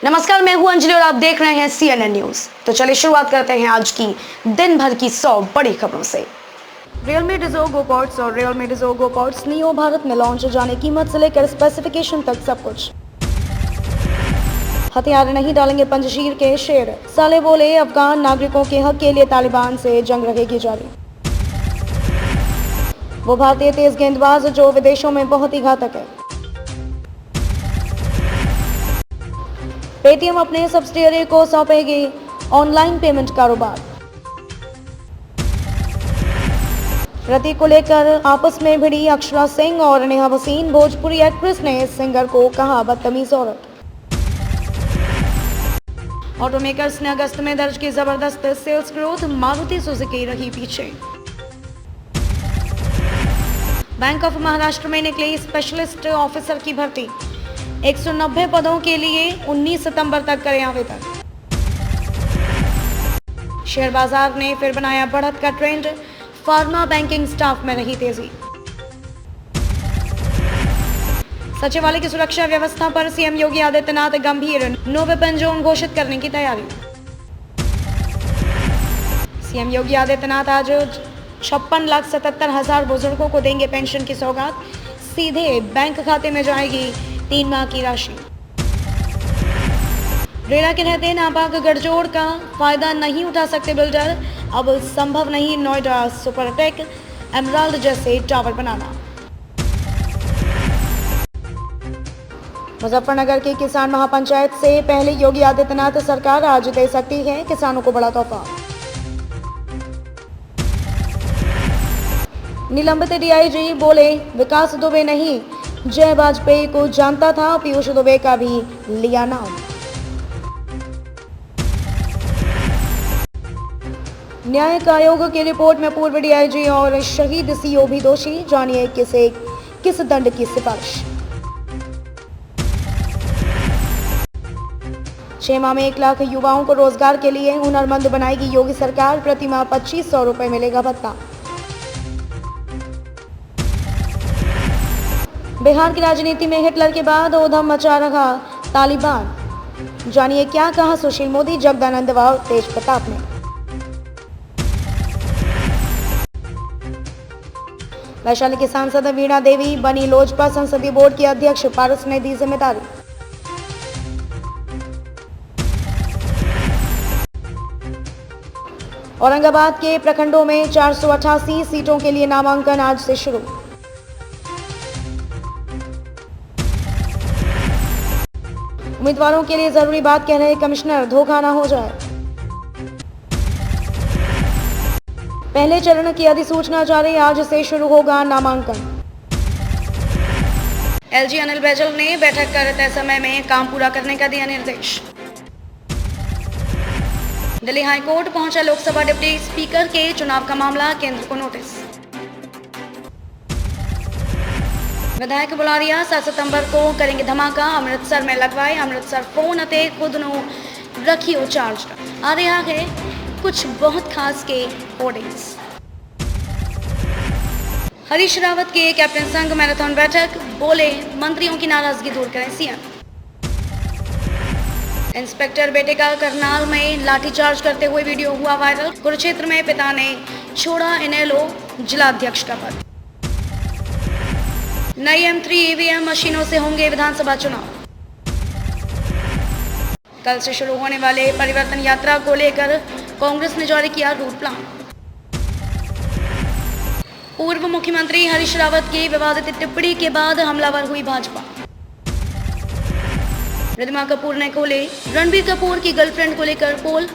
नमस्कार, मैं हूं अंजलि और आप देख रहे हैं CNN न्यूज। तो चलिए शुरुआत करते हैं आज की दिन भर की 100 बड़ी खबरों से। Realme Dizzo Go Pods और Realme Dizzo Go Pods neo Bharat में लॉन्च जाने कीमत से लेकर स्पेसिफिकेशन तक सब कुछ। हथियार नहीं डालेंगे पंजशीर के शेर, साले बोले अफगान नागरिकों के हक के लिए तालिबान से जंग रहेगी जारी। वो भारतीय तेज गेंदबाज जो विदेशों में बहुत ही घातक है। पेटीएम अपने सब्सिडियरी को सौंपेगी ऑनलाइन पेमेंट कारोबार। रति को लेकर आपस में भिड़ी अक्षरा सिंह और नेहा भसीन, भोजपुरी एक्ट्रेस ने सिंगर को कहा बदतमीज औरत। ऑटोमेकर्स ने अगस्त में दर्ज की जबरदस्त सेल्स ग्रोथ, मारुति सुजुकी रही पीछे। बैंक ऑफ महाराष्ट्र में निकली स्पेशलिस्ट ऑफिसर की भर्ती, 190 पदों के लिए 19 सितंबर तक करें आवेदन। शेयर बाजार ने फिर बनाया बढ़त का ट्रेंड, फार्मा बैंकिंग स्टाफ में रही तेजी। सचिवालय की सुरक्षा व्यवस्था पर सीएम योगी आदित्यनाथ गंभीर, नो वेपन जोन घोषित करने की तैयारी। सीएम योगी आदित्यनाथ आज 56,77,000 बुजुर्गों को देंगे पेंशन की सौगात, सीधे बैंक खाते में जाएगी 3 माह की राशि। रेरा के रहते नापाक गठजोड़ का फायदा नहीं उठा सकते बिल्डर, अब संभव नहीं नोएडा सुपरटेक एमराल्ड जैसे टावर बनाना। मुजफ्फरनगर की किसान महापंचायत से पहले योगी आदित्यनाथ सरकार आज दे सकती है किसानों को बड़ा तोहफा। निलंबित डीआईजी बोले विकास दुबे नहीं, जय वाजपेयी को जानता था, पीयूष दुबे का भी लिया नाम। न्यायिक आयोग की रिपोर्ट में पूर्व डीआईजी और शहीद सीओ भी दोषी, जानिए किस दंड की सिफारिश। 6 माह में 1 लाख युवाओं को रोजगार के लिए हुनरमंद बनाएगी योगी सरकार, प्रति माह 2500 रुपए मिलेगा भत्ता। बिहार की राजनीति में हिटलर के बाद ऊधम मचा रहा तालिबान, जानिए क्या कहा सुशील मोदी, जगदानंद व तेज प्रताप ने। वैशाली की सांसद वीणा देवी बनी लोजपा संसदीय बोर्ड की अध्यक्ष, पारस ने दी जिम्मेदारी। औरंगाबाद के प्रखंडों में 488 सीटों के लिए नामांकन आज से शुरू। उम्मीदवारों के लिए जरूरी बात कह रहे कमिश्नर, धोखा ना हो जाए। पहले चरण की अधिसूचना जारी, आज से शुरू होगा नामांकन। एलजी अनिल बैजल ने बैठक कर तय समय में काम पूरा करने का दिया निर्देश। दिल्ली हाईकोर्ट पहुंचा लोकसभा डिप्टी स्पीकर के चुनाव का मामला, केंद्र को नोटिस। विधायक बुलारिया 7 सितंबर को करेंगे धमाका, अमृतसर में लगवाए अमृतसर फोन अते खुद नो रखियो चार्ज। आ रहा है कुछ बहुत खास के होर्डिंग्स। हरीश रावत के कैप्टन संघ मैराथन बैठक, बोले मंत्रियों की नाराजगी दूर करें सीएम। इंस्पेक्टर बेटे का करनाल में लाठीचार्ज करते हुए वीडियो हुआ वायरल, कुरुक्षेत्र में पिता ने छोड़ा इनेलो जिलाध्यक्ष का पद। नई M3 ईवीएम मशीनों से होंगे विधानसभा चुनाव। कल से शुरू होने वाले परिवर्तन यात्रा को लेकर कांग्रेस ने जारी किया रूट प्लान। पूर्व मुख्यमंत्री हरीश रावत की विवादित टिप्पणी के बाद हमलावर हुई भाजपा। रिद्धिमा कपूर ने खोले रणबीर कपूर की गर्लफ्रेंड को लेकर पोल,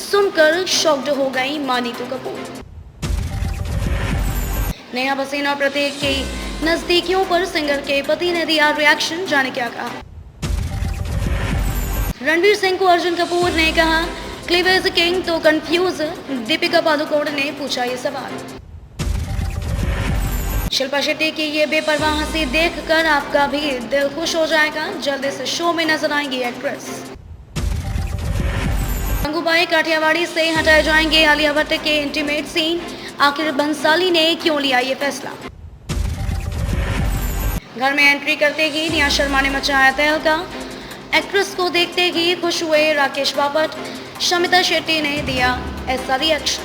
सुनकर शॉक्ड हो गई नीतू कपूर। नेहा भसीन और प्रतीक की नजदीकियों पर सिंगर के पति ने दिया रिएक्शन, जाने क्या कहा। रणवीर सिंह को अर्जुन कपूर ने कहा क्लीवेज किंग तो कंफ्यूज, दीपिका पादुकोण ने पूछा ये सवाल। शिल्पा शेट्टी की ये बेपरवाह हंसी देखकर आपका भी दिल खुश हो जाएगा, जल्दी से शो में नजर आएंगी एक्ट्रेस। गंगूबाई काठियावाड़ी से हटाए जाएंगे आलिया भट्ट के इंटीमेट सीन, आखिर बंसाली ने क्यों लिया ये फैसला। घर में एंट्री करते ही निया शर्मा ने मचाया तहलका, एक्ट्रेस को देखते ही खुश हुए राकेश बापट, शमिता शेट्टी ने दिया ऐसा रिएक्शन।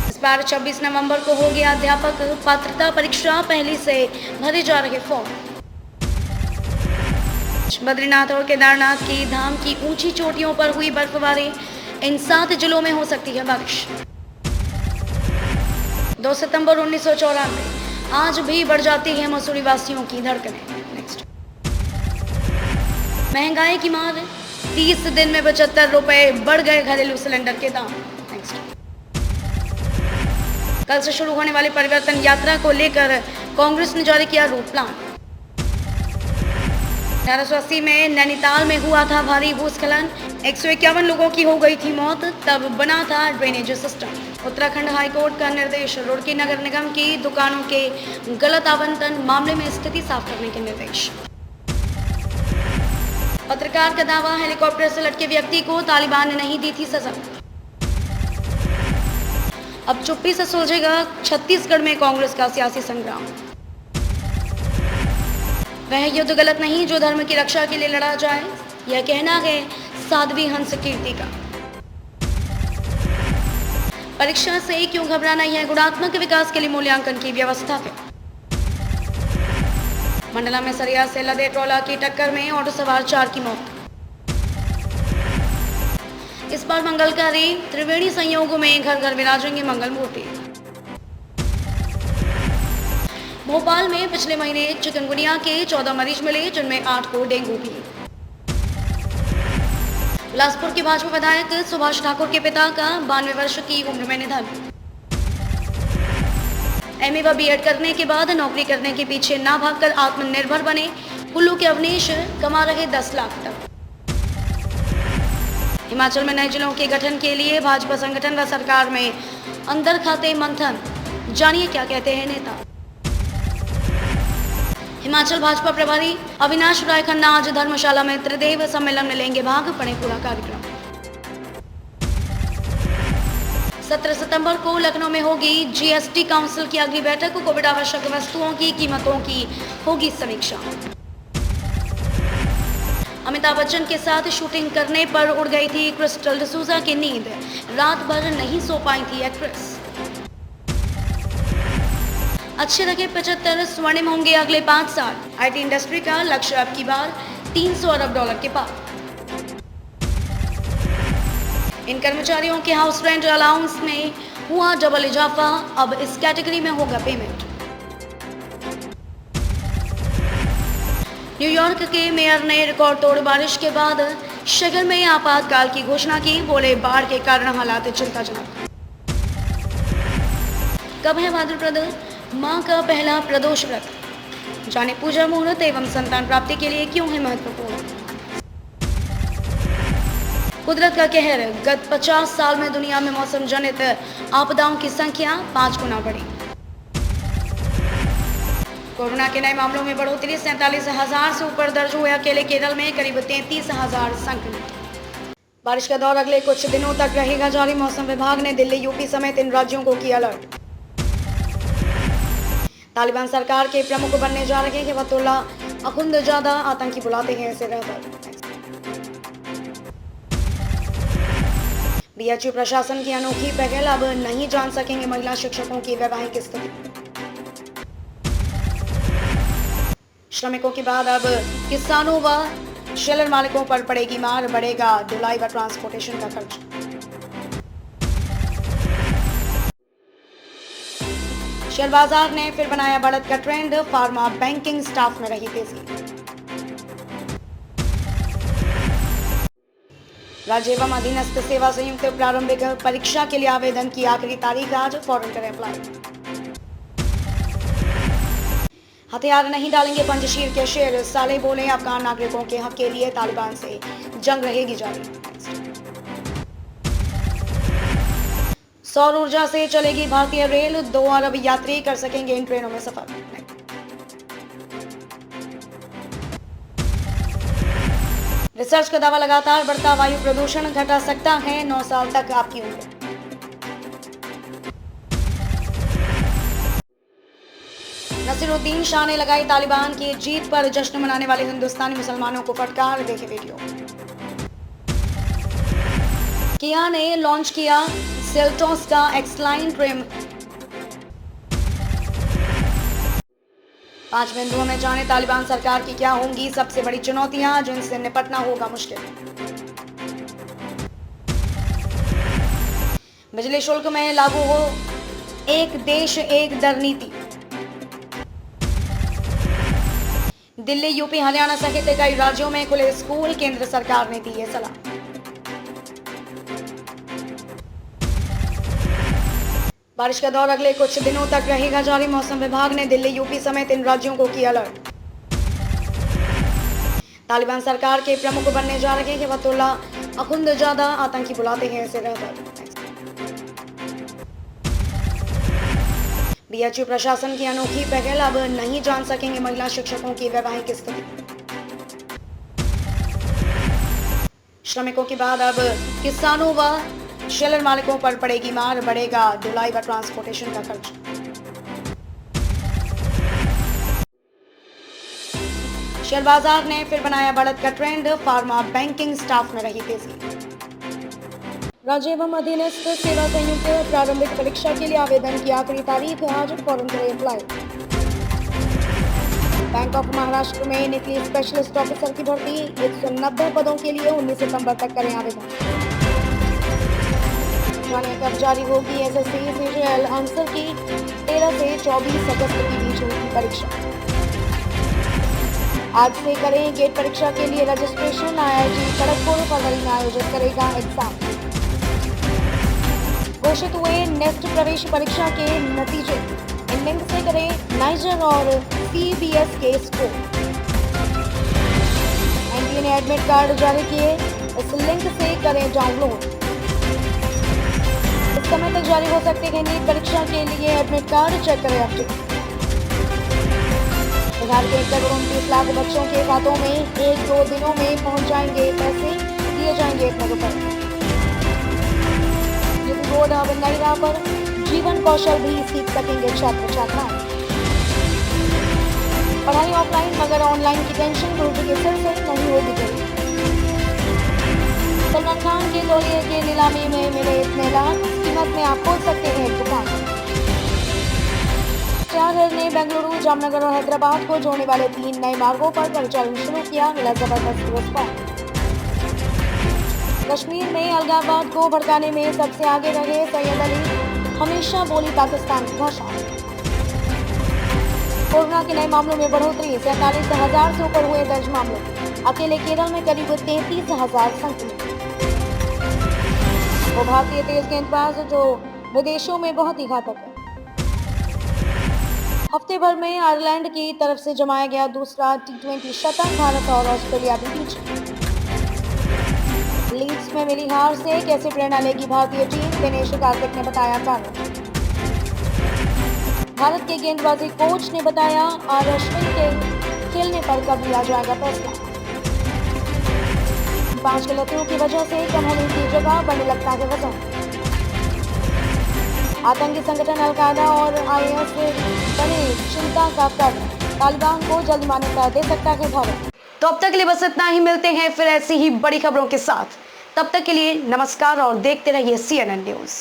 इस बार 26 नवंबर को होगी अध्यापक पात्रता परीक्षा, पहली से भरे जा रहे फॉर्म। बद्रीनाथ और केदारनाथ की धाम की ऊंची चोटियों पर हुई बर्फबारी, इन 7 जिलों में हो सकती है बारिश। 2 सितंबर 1994, आज भी बढ़ जाती है मसूरी वासियों की धड़कनें। नेक्स्ट, महंगाई की मार, 30 दिन में 75 रुपए बढ़ गए घरेलू सिलेंडर के दाम। नेक्स्ट, कल से शुरू होने वाली परिवर्तन यात्रा को लेकर कांग्रेस ने जारी किया रूट प्लान। 1880 में नैनीताल में हुआ था भारी भूस्खलन, 151 लोगों की हो गई थी मौत, तब बना था ड्रेनेज सिस्टम। उत्तराखंड हाईकोर्ट का निर्देश, रुड़की नगर निगम की दुकानों के गलत आवंटन मामले में स्थिति साफ करने के निर्देश। पत्रकार का दावा, हेलीकॉप्टर से लटके व्यक्ति को तालिबान ने नहीं दी थी सजा। अब चुप्पी से सुलझेगा छत्तीसगढ़ में कांग्रेस का सियासी संग्राम। वह युद्ध गलत नहीं जो धर्म की रक्षा के लिए लड़ा जाए, यह कहना है साध्वी हंस कीर्ति का। परीक्षा से क्यों घबराना है, गुणात्मक विकास के लिए मूल्यांकन की व्यवस्था है। मंडला में सरिया से लदे ट्रोला की टक्कर में ऑटो सवार 4 की मौत। इस बार मंगलकारी त्रिवेणी संयोगों में घर घर विराजेंगे मंगल मूर्ति। भोपाल में पिछले महीने चिकनगुनिया के 14 मरीज मिले, जिनमें 8 को डेंगू भी। बिलासपुर के भाजपा विधायक सुभाष ठाकुर के पिता का 92 वर्ष की उम्र में निधन। एमए व बीएड करने के बाद नौकरी करने के पीछे ना भागकर आत्मनिर्भर बने कुल्लू के अवनीश, कमा रहे 10 लाख तक। हिमाचल में नए जिलों के गठन के लिए भाजपा संगठन व सरकार में अंदर खाते मंथन, जानिए क्या कहते हैं नेता। हिमाचल भाजपा प्रभारी अविनाश राय खन्ना आज धर्मशाला में त्रिदेव सम्मेलन में लेंगे भाग, पढ़े पूरा कार्यक्रम। 17 सितंबर को लखनऊ में होगी जीएसटी काउंसिल की अगली बैठक, कोविड आवश्यक वस्तुओं की कीमतों की होगी समीक्षा। अमिताभ बच्चन के साथ शूटिंग करने पर उड़ गई थी क्रिस्टल डिसूजा की नींद, रात भर नहीं सो पाई थी एक्ट्रेस। अच्छे रखे 75 स्वर्णिम होंगे अगले 5 साल, आईटी इंडस्ट्री का लक्ष्य अब की बार $300 अरब के पार। इन कर्मचारियों के हाउस रेंट अलाउंस में हुआ डबल इजाफा, अब इस कैटेगरी में होगा पेमेंट। न्यूयॉर्क के मेयर ने रिकॉर्ड तोड़ बारिश के बाद शहर में आपातकाल की घोषणा की, बोले बाढ़ के कारण हालात चिंताजनक। कब है भाद्रपद मां का पहला प्रदोष व्रत, जाने पूजा मुहूर्त एवं संतान प्राप्ति के लिए क्यों है महत्वपूर्ण। कुदरत का कहर, गत 50 साल में दुनिया में मौसम जनित आपदाओं की संख्या 5 गुना बढ़ी। कोरोना के नए मामलों में बढ़ोतरी, 47,000 से ऊपर दर्ज हुए अकेले केरल में करीब 33,000 संक्रमित। बारिश का दौर अगले कुछ दिनों तक रहेगा जारी, मौसम विभाग ने दिल्ली, यूपी समेत इन राज्यों को किया अलर्ट। तालिबान सरकार के प्रमुख बनने जा रहे हैं हिबतुल्ला अखुंदजादा, आतंकी बुलाते हैं इसे रहबर। बीएचयू प्रशासन की अनोखी पहल, अब नहीं जान सकेंगे महिला शिक्षकों की वैवाहिक स्थिति। श्रमिकों के बाद अब किसानों व शेलर मालिकों पर पड़ेगी मार, बढ़ेगा ढुलाई व ट्रांसपोर्टेशन का खर्च। शेयर बाजार ने फिर बनाया बढ़त का ट्रेंड, फार्मा बैंकिंग स्टाफ में रही तेजी। राज्य एवं अधीनस्थ सेवा संयुक्त प्रारंभिक परीक्षा के लिए आवेदन की आखिरी तारीख आज, फौरन करें अप्लाई। हथियार नहीं डालेंगे पंजशीर के शेर, साले बोले अफगान नागरिकों के हक के लिए तालिबान से जंग रहेगी जारी। सौर ऊर्जा से चलेगी भारतीय रेल, 2 अरब यात्री कर सकेंगे इन ट्रेनों में सफर। रिसर्च का दावा, लगातार बढ़ता वायु प्रदूषण घटा सकता है 9 साल तक आपकी उम्र। न नसीरुद्दीन शाह ने लगाई तालिबान की जीत पर जश्न मनाने वाले हिंदुस्तानी मुसलमानों को फटकार। देखे वीडियो। किया ने लॉन्च किया सेल्टोस का एक्सलाइन ट्रिम। 5 बिंदुओं में जाने तालिबान सरकार की क्या होंगी सबसे बड़ी चुनौतियां जिनसे निपटना होगा मुश्किल। बिजली शुल्क में लागू हो एक देश एक दर नीति। दिल्ली, यूपी, हरियाणा सहित कई राज्यों में खुले स्कूल, केंद्र सरकार ने दी है सलाह। बारिश का दौर अगले कुछ दिनों तक रहेगा जारी। मौसम विभाग ने दिल्ली, यूपी समेत इन राज्यों को किया अलर्ट। तालिबान सरकार के प्रमुख बनने जा रहे हैं हिबतुल्ला अखुंदजादा, आतंकी बुलाते हैं इसे रहबर। बीएचयू प्रशासन की अनोखी पहल, अब नहीं जान सकेंगे महिला शिक्षकों की वैवाहिक स्थिति। श्रमिकों के बाद अब किसानों व शेलर मालिकों पर पड़ेगी मार, बढ़ेगा ढुलाई व ट्रांसपोर्टेशन का खर्च। शेयर बाजार ने फिर बनाया बढ़त का ट्रेंड, फार्मा, बैंकिंग, स्टाफ में रही तेजी। राज्य एवं अधीनस्थ सेवा संयुक्त प्रारंभिक परीक्षा के लिए आवेदन की आखिरी तारीख आज। फॉर्म करें अप्लाई। बैंक ऑफ महाराष्ट्र में निकली स्पेशलिस्ट ऑफिसर की भर्ती, 190 पदों के लिए 19 सितंबर तक करें आवेदन। जानिए कब जारी होगी एसएससी सीजीएल आंसर की। 13 से 24 अगस्त के बीच होगी परीक्षा। आज से करें गेट परीक्षा के लिए रजिस्ट्रेशन। आईआईटी खड़गपुर फरवरी में आयोजित करेगा एग्जाम। घोषित हुए नेक्स्ट प्रवेश परीक्षा के नतीजे। इन लिंक से करें नाइजर और सीबीएस के स्कोर। एनटीए ने एडमिट कार्ड जारी किए, इस लिंक से करें डाउनलोड। इस समय तक जारी हो सकते हैं नीट परीक्षा के लिए एडमिट कार्ड, चेक करें अपडेट। बिहार के 1 करोड़ 29 लाख बच्चों के खातों में 1-2 दिनों में पहुंच जाएंगे पैसे, दिए जाएंगे 1 रुपए। बोर्ड अब नई राह पर, जीवन कौशल भी सीख सकेंगे छात्र छात्राएं। पढ़ाई ऑफलाइन मगर ऑनलाइन की टेंशन, रोटी के सिर से नहीं होगी गई। सलमान खान के तौलिए के नीलामी में मिले इतने लाख, कीमत में आप खोल सकते हैं एक दुकान। स्टार ने बेंगलुरु, जामनगर और हैदराबाद को जोड़ने वाले 3 नए मार्गों पर परिचालन शुरू किया, मिला जबरदस्त रिस्पॉन्स। कश्मीर में अलगाववाद को भड़काने में सबसे आगे रहे सैयद अली, हमेशा बोली पाकिस्तान की भाषा। कोरोना के नए मामलों में बढ़ोतरी, 47,000 से ऊपर हुए दर्ज मामले। अकेले केरल में करीब 33,000 संक्रमित। वो भारतीय तेज गेंदबाज जो विदेशों में बहुत ही घातक है। हफ्ते भर में आयरलैंड की तरफ से जमाया गया दूसरा T20 शतक, भारत और ऑस्ट्रेलिया भी पीछे। लीड्स में मिली हार से कैसे प्रेरणा लेगी भारतीय टीम, दिनेश कार्तिक ने बताया कारण। भारत के गेंदबाजी कोच ने बताया आर अश्विन के खेलने पर कब लिया जाएगा फैसला। 5 गलतियों की वजह से कम होने की जगह बढ़ने लगता है वजन। आतंकी संगठन अल-कायदा और आईएस बने चिंता का कारण, तालिबान को जल्द मान्यता दे सकता है भारत। तो अब तक के लिए बस इतना ही, मिलते हैं फिर ऐसी ही बड़ी खबरों के साथ। तब तक के लिए नमस्कार और देखते रहिए CNN न्यूज़।